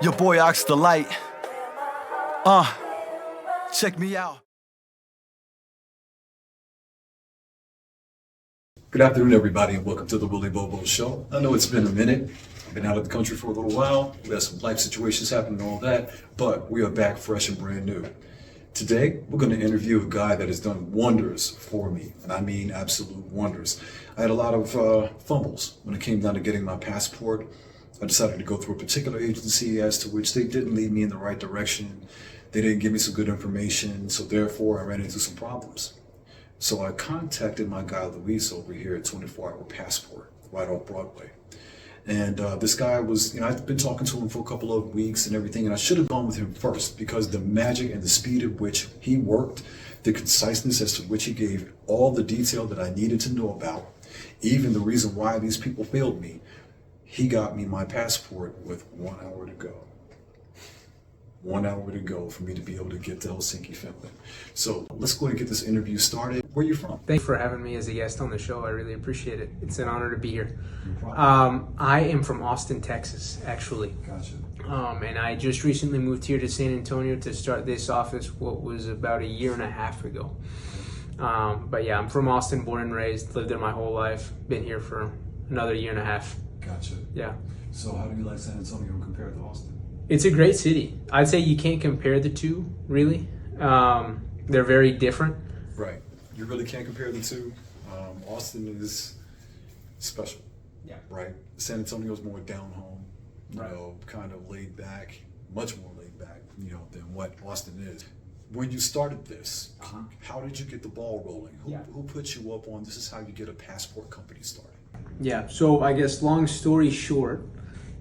Your boy Ox the Light. Check me out. Good afternoon, everybody, and welcome to the Willy Bobo Show. I know it's been a minute. I've been out of the country for a little while. We had some life situations happen and all that, but we are back fresh and brand new. Today, we're going to interview a guy that has done wonders for me, and I mean absolute wonders. I had a lot of fumbles when it came down to getting my passport. I decided to go through a particular agency as to which they didn't lead me in the right direction. They didn't give me some good information, so therefore I ran into some problems. So I contacted my guy Luis over here at 24 Hour Passport, right off Broadway. And this guy was, I've been talking to him for a couple of weeks and everything, and I should have gone with him first because the magic and the speed at which he worked, the conciseness as to which he gave all the detail that I needed to know about, even the reason why these people failed me, he got me my passport with 1 hour to go. 1 hour to go for me to be able to get to Helsinki, Finland. So let's go ahead and get this interview started. Where are you from? Thanks for having me as a guest on the show. I really appreciate it. It's an honor to be here. No problem. I am from Austin, Texas, actually. Gotcha. And I just recently moved here to San Antonio to start this office, what was about a year and a half ago. But yeah, I'm from Austin, born and raised, lived there my whole life, been here for another year and a half. Gotcha. Yeah. So how do you like San Antonio compared to Austin? It's a great city. I'd say you can't compare the two, really. They're very different. Right. You really can't compare the two. Austin is special. Yeah. Right. San Antonio is more down home, Right. kind of laid back, much more laid back, than what Austin is. When you started this, how did you get the ball rolling? Who put you up on this is how you get a passport company started? Yeah, so I guess long story short,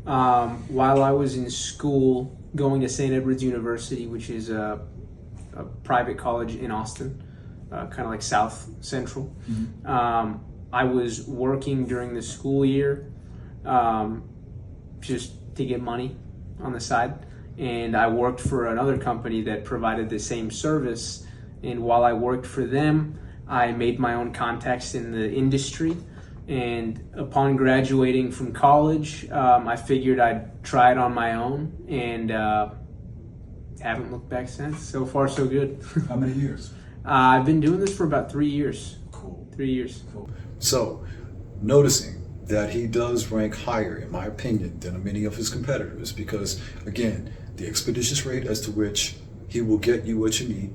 while I was in school going to St. Edward's University, which is a private college in Austin, kind of like South Central, I was working during the school year just to get money on the side. And I worked for another company that provided the same service. And while I worked for them, I made my own contacts in the industry. And upon graduating from college, I figured I'd try it on my own, and haven't looked back since. So far, so good. How many years? I've been doing this for about 3 years. Cool. 3 years. Cool. So, noticing that he does rank higher, in my opinion, than many of his competitors, because again, the expeditious rate as to which he will get you what you need,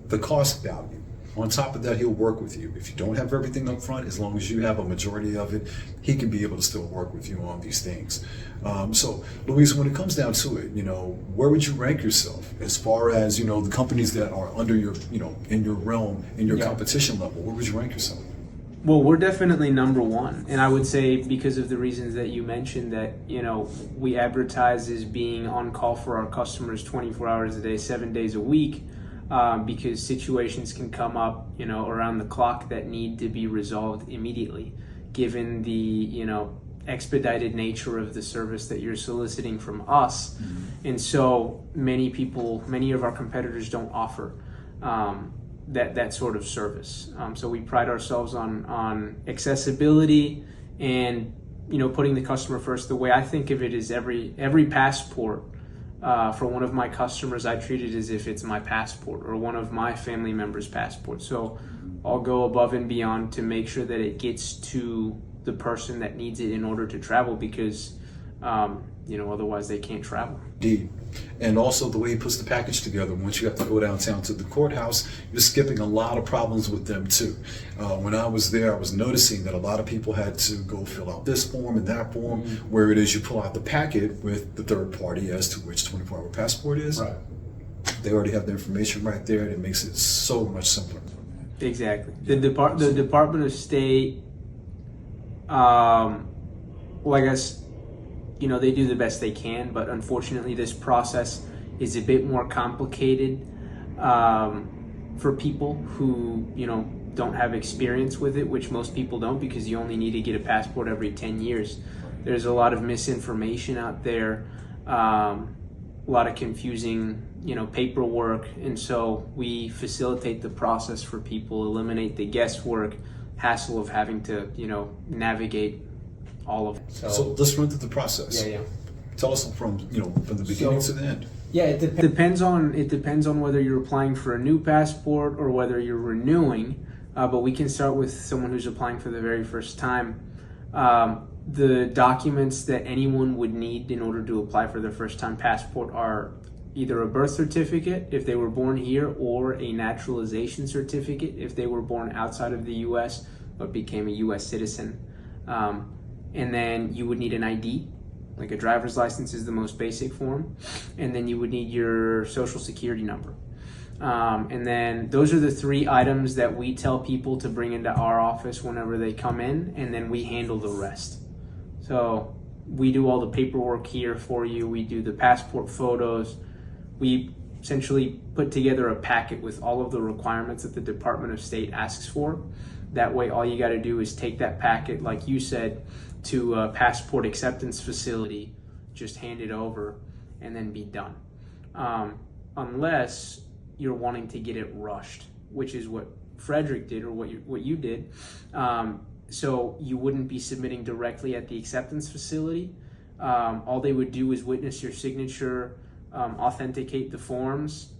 the cost value. On top of that, he'll work with you. If you don't have everything up front, as long as you have a majority of it, he can be able to still work with you on these things. So, Luis, when it comes down to it, where would you rank yourself as far as, the companies that are under your, in your realm, in your competition level? Where would you rank yourself? Well, we're definitely number one. And I would say because of the reasons that you mentioned that, we advertise as being on call for our customers 24 hours a day, 7 days a week. Because situations can come up, around the clock that need to be resolved immediately, given the, expedited nature of the service that you're soliciting from us. And so many of our competitors don't offer that sort of service. So we pride ourselves on accessibility and, putting the customer first. The way I think of it is every passport for one of my customers, I treat it as if it's my passport or one of my family members' passport. So I'll go above and beyond to make sure that it gets to the person that needs it in order to travel, because otherwise they can't travel. Indeed. And also the way he puts the package together. Once you have to go downtown to the courthouse, you're skipping a lot of problems with them too. When I was there, I was noticing that a lot of people had to go fill out this form and that form, where it is you pull out the packet with the third party as to which 24-hour passport is. Right. They already have the information right there, and it makes it so much simpler. Exactly. The Department of State, I guess, they do the best they can, but unfortunately this process is a bit more complicated for people who, don't have experience with it, which most people don't, because you only need to get a passport every 10 years. There's a lot of misinformation out there, a lot of confusing, paperwork, and so we facilitate the process for people, eliminate the guesswork, hassle of having to, navigate all of it. So let's run through the process. Yeah. Tell us from the beginning to the end. Yeah, it depends. It depends on whether you're applying for a new passport or whether you're renewing. But we can start with someone who's applying for the very first time. The documents that anyone would need in order to apply for their first time passport are either a birth certificate if they were born here, or a naturalization certificate if they were born outside of the U.S. but became a U.S. citizen. And then you would need an ID, like a driver's license is the most basic form. And then you would need your social security number. And then those are the 3 items that we tell people to bring into our office whenever they come in, and then we handle the rest. So we do all the paperwork here for you. We do the passport photos. We essentially put together a packet with all of the requirements that the Department of State asks for. That way, all you got to do is take that packet, like you said, to a passport acceptance facility, just hand it over, and then be done. Unless you're wanting to get it rushed, which is what Frederick did, or what you did. So you wouldn't be submitting directly at the acceptance facility. All they would do is witness your signature, authenticate the forms,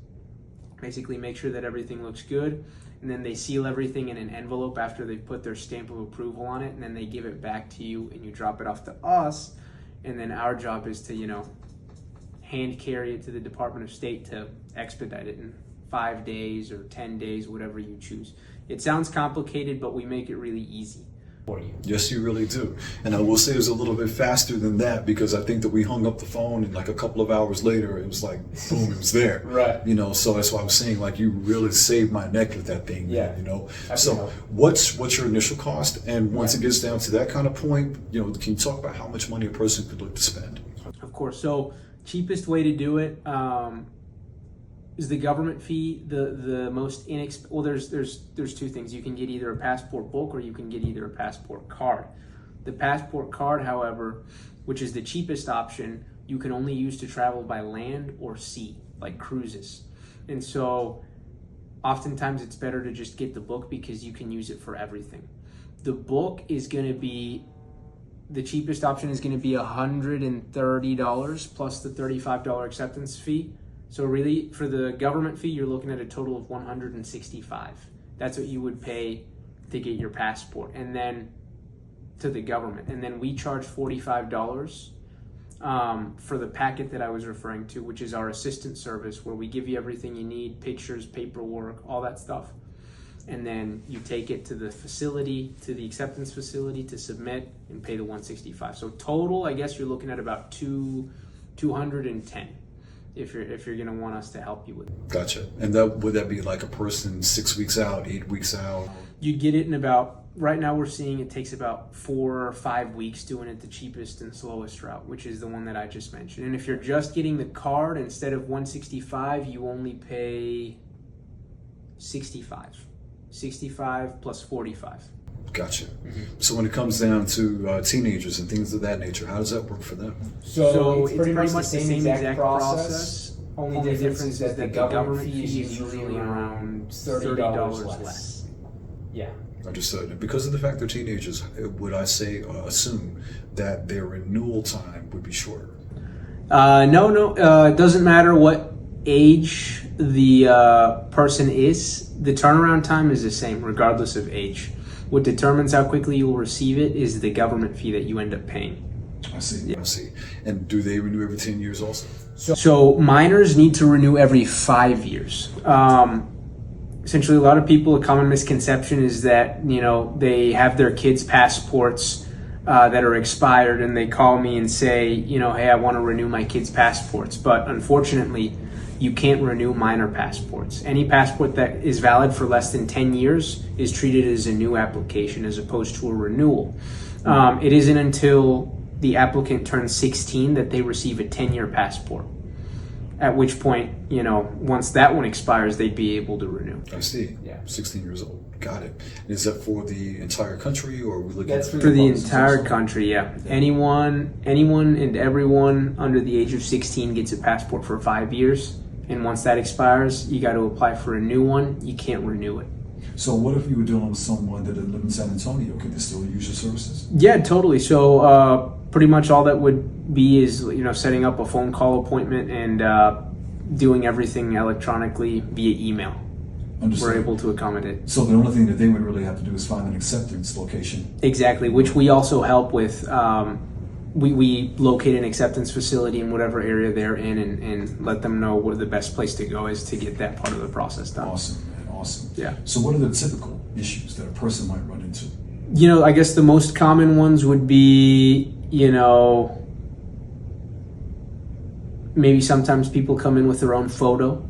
basically make sure that everything looks good, and then they seal everything in an envelope after they've put their stamp of approval on it, and then they give it back to you and you drop it off to us, and then our job is to, hand carry it to the Department of State to expedite it in 5 days or 10 days, whatever you choose. It sounds complicated, but we make it really easy for you. Yes, you really do. And I will say it was a little bit faster than that, because I think that we hung up the phone and like a couple of hours later, it was like, boom, it was there. Right. So that's why I was saying, like, you really saved my neck with that thing. Yeah. So what's your initial cost? And once it gets down to that kind of point, can you talk about how much money a person could look to spend? Of course. So cheapest way to do it is the government fee. The most well, there's 2 things. You can get either a passport book or you can get either a passport card. The passport card, however, which is the cheapest option, you can only use to travel by land or sea, like cruises. And so oftentimes it's better to just get the book because you can use it for everything. The book is going to be, the cheapest option is going to be $130 plus the $35 acceptance fee. So really, for the government fee, you're looking at a total of $165. That's what you would pay to get your passport, and then to the government. And then we charge $45 for the packet that I was referring to, which is our assistance service, where we give you everything you need, pictures, paperwork, all that stuff. And then you take it to the facility, to the acceptance facility to submit and pay the $165. So total, I guess you're looking at about $210 if you're going to want us to help you with it. Gotcha. And would that be like a person 6 weeks out, 8 weeks out? You'd get it in about, right now we're seeing it takes about 4 or 5 weeks doing it the cheapest and slowest route, which is the one that I just mentioned. And if you're just getting the card, instead of $165, you only pay $65 plus $45. Gotcha. So when it comes down to teenagers and things of that nature, how does that work for them? So it's pretty much the same exact process. Only difference is that the government fee is usually around $30 less. Yeah. Understood. And because of the fact they're teenagers, would I say assume that their renewal time would be shorter? No. It doesn't matter what age the person is. The turnaround time is the same regardless of age. What determines how quickly you will receive it is the government fee that you end up paying. I see. And do they renew every 10 years also? So minors need to renew every 5 years. Essentially, a lot of people, a common misconception is that, they have their kids' passports that are expired, and they call me and say, hey, I want to renew my kids' passports. But unfortunately, you can't renew minor passports. Any passport that is valid for less than 10 years is treated as a new application as opposed to a renewal. It isn't until the applicant turns 16 that they receive a 10-year passport, at which point, once that one expires, they'd be able to renew. I see. Yeah. 16 years old. Got it. Is that for the entire country, or are we looking That's at For the entire country, yeah. Anyone and everyone under the age of 16 gets a passport for 5 years. And once that expires, you got to apply for a new one. You can't renew it. So what if you were dealing with someone that didn't live in San Antonio? Could they still use your services? Yeah, totally. So pretty much all that would be is, setting up a phone call appointment and doing everything electronically via email. Understood. We're able to accommodate. So the only thing that they would really have to do is find an acceptance location. Exactly, which we also help with. We locate an acceptance facility in whatever area they're in and let them know where the best place to go is to get that part of the process done. Awesome, man, awesome. Yeah. So what are the typical issues that a person might run into? I guess the most common ones would be, maybe sometimes people come in with their own photo.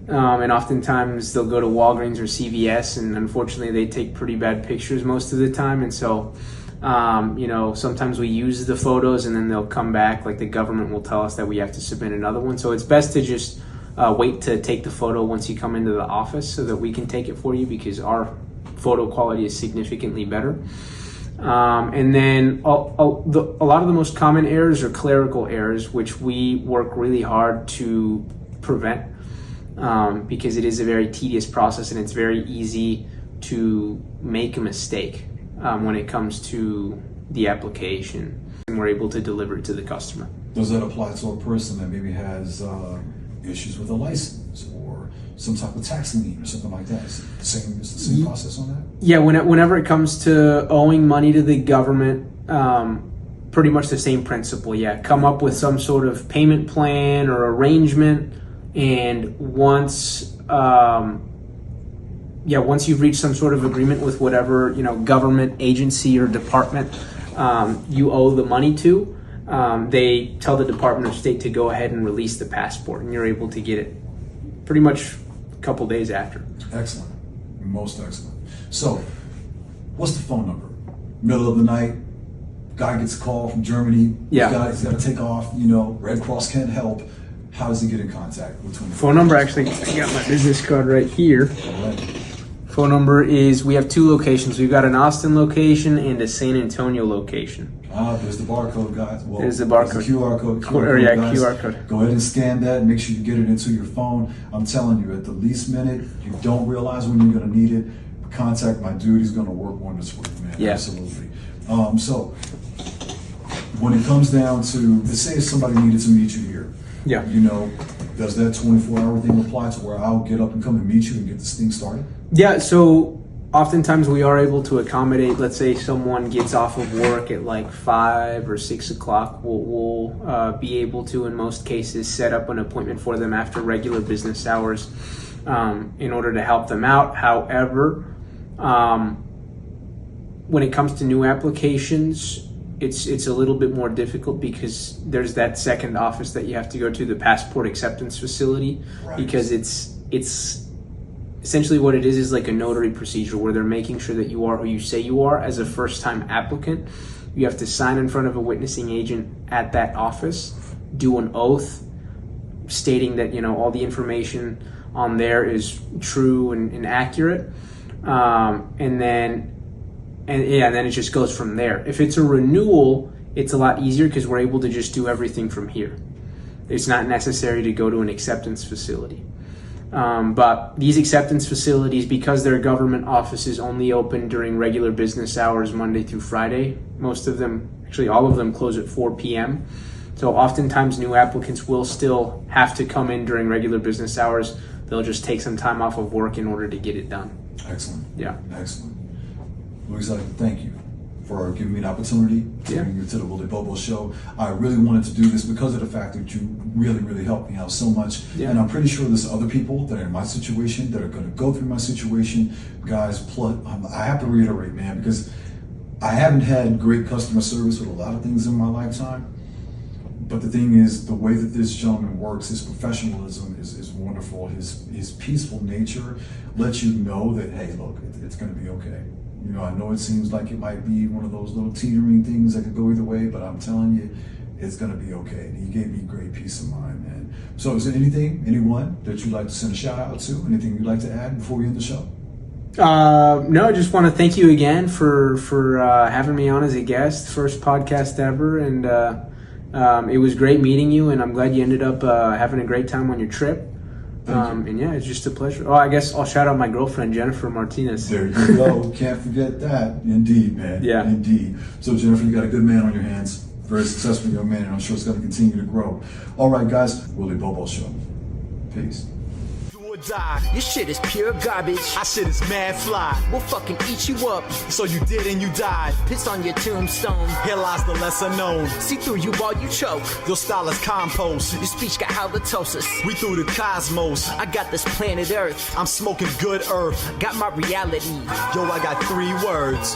And oftentimes they'll go to Walgreens or CVS, and unfortunately they take pretty bad pictures most of the time. And so, sometimes we use the photos and then they'll come back, like the government will tell us that we have to submit another one. So it's best to just wait to take the photo once you come into the office so that we can take it for you, because our photo quality is significantly better. And then a lot of the most common errors are clerical errors, which we work really hard to prevent. Because it is a very tedious process and it's very easy to make a mistake when it comes to the application, and we're able to deliver it to the customer. Does that apply to a person that maybe has issues with a license or some type of tax lien or something like that? Is it the same process on that? Yeah, whenever it comes to owing money to the government, pretty much the same principle. Yeah, come up with some sort of payment plan or arrangement. And once you've reached some sort of agreement with whatever government agency or department you owe the money to, they tell the Department of State to go ahead and release the passport, and you're able to get it pretty much a couple days after. Excellent, most excellent. So, what's the phone number? Middle of the night, guy gets a call from Germany. Yeah, he's got to take off. Red Cross can't help. How does he get in contact with him? Phone number, actually, I got my business card right here. Phone number is, we have two locations. We've got an Austin location and a San Antonio location. There's the barcode, guys. Well, there's the barcode. There's the QR code. QR code. Go ahead and scan that. Make sure you get it into your phone. I'm telling you, at the least minute, you don't realize when you're going to need it, contact my dude. He's going to work wonders for you, man. Yeah. Absolutely. So, when it comes down to, let's say if somebody needed to meet you here, yeah. Does that 24-hour thing apply to where I'll get up and come and meet you and get this thing started? Yeah, so oftentimes we are able to accommodate, let's say someone gets off of work at like 5 or 6 o'clock. We'll be able to, in most cases, set up an appointment for them after regular business hours in order to help them out. However, when it comes to new applications, it's a little bit more difficult because there's that second office that you have to go to, the passport acceptance facility, right. Because it's essentially what it is like a notary procedure where they're making sure that you are who you say you are. As a first-time applicant, you have to sign in front of a witnessing agent at that office, do an oath stating that all the information on there is true and accurate, and then it just goes from there. If it's a renewal, it's a lot easier because we're able to just do everything from here. It's not necessary to go to an acceptance facility. But these acceptance facilities, because they're government offices, only open during regular business hours, Monday through Friday. Most of them, actually all of them, close at 4 p.m. So oftentimes new applicants will still have to come in during regular business hours. They'll just take some time off of work in order to get it done. Excellent. Yeah. Excellent. Luis, thank you for giving me an opportunity to Yeah. bring you to the Willy Bobo Show. I really wanted to do this because of the fact that you really, really helped me out so much. Yeah. And I'm pretty sure there's other people that are in my situation that are going to go through my situation. Guys, I have to reiterate, man, because I haven't had great customer service with a lot of things in my lifetime. But the thing is, the way that this gentleman works, his professionalism is wonderful. His peaceful nature lets you know that, hey, look, it's going to be okay. I know it seems like it might be one of those little teetering things that could go either way, but I'm telling you, it's going to be okay. And he gave me great peace of mind, man. So is there anyone that you'd like to send a shout out to? Anything you'd like to add before we end the show? No, I just want to thank you again for having me on as a guest, first podcast ever. And it was great meeting you, and I'm glad you ended up having a great time on your trip. And yeah, it's just a pleasure. Oh, I guess I'll shout out my girlfriend, Jennifer Martinez. There you go. Can't forget that. Indeed, man. Yeah. Indeed. So, Jennifer, you got a good man on your hands. very successful young man, and I'm sure it's going to continue to grow. All right, guys, Willy Bobo Show. Peace. Die. Your shit is pure garbage. Our shit is mad fly. We'll fucking eat you up. So you did and you died. Piss on your tombstone. Here lies the lesser known. See through you while you choke. Your style is compost. Your speech got halitosis. We through the cosmos. I got this planet Earth. I'm smoking good earth. Got my reality. Yo, I got 3 words.